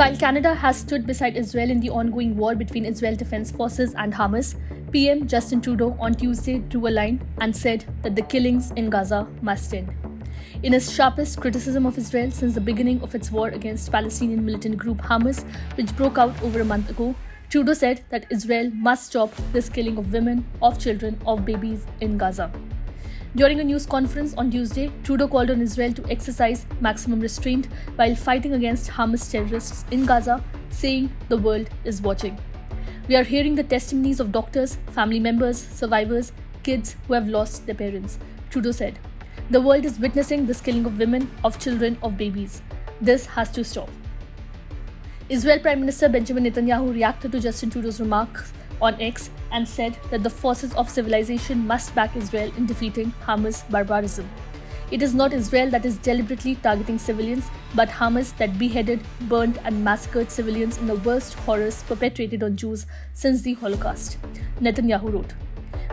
While Canada has stood beside Israel in the ongoing war between Israel Defense Forces and Hamas, PM Justin Trudeau on Tuesday drew a line and said that the killings in Gaza must end. In his sharpest criticism of Israel since the beginning of its war against Palestinian militant group Hamas, which broke out over a month ago, Trudeau said that Israel must stop this killing of women, of children, of babies in Gaza. During a news conference on Tuesday, Trudeau called on Israel to exercise maximum restraint while fighting against Hamas terrorists in Gaza, saying the world is watching. We are hearing the testimonies of doctors, family members, survivors, kids who have lost their parents, Trudeau said. The world is witnessing this killing of women, of children, of babies. This has to stop. Israel Prime Minister Benjamin Netanyahu reacted to Justin Trudeau's remarks on X and said that the forces of civilization must back Israel in defeating Hamas barbarism. It is not Israel that is deliberately targeting civilians, but Hamas that beheaded, burned and massacred civilians in the worst horrors perpetrated on Jews since the Holocaust, Netanyahu wrote.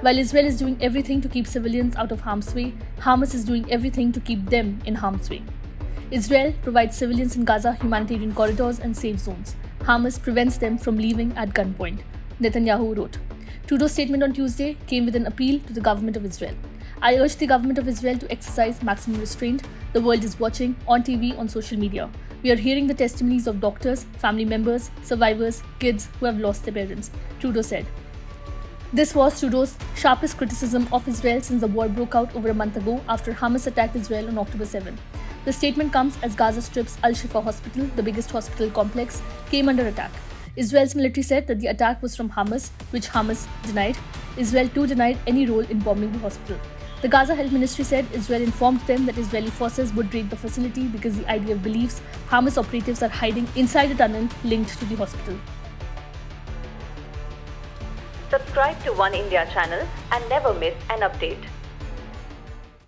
While Israel is doing everything to keep civilians out of harm's way, Hamas is doing everything to keep them in harm's way. Israel provides civilians in Gaza humanitarian corridors and safe zones. Hamas prevents them from leaving at gunpoint, Netanyahu wrote. Trudeau's statement on Tuesday came with an appeal to the government of Israel. I urge the government of Israel to exercise maximum restraint. The world is watching, on TV, on social media. We are hearing the testimonies of doctors, family members, survivors, kids who have lost their parents, Trudeau said. This was Trudeau's sharpest criticism of Israel since the war broke out over a month ago after Hamas attacked Israel on October 7. The statement comes as Gaza Strip's Al-Shifa hospital, the biggest hospital complex, came under attack. Israel's military said that the attack was from Hamas, which Hamas denied. Israel too denied any role in bombing the hospital. The Gaza Health Ministry said Israel informed them that Israeli forces would raid the facility because the IDF believes Hamas operatives are hiding inside a tunnel linked to the hospital. Subscribe to One India channel and never miss an update.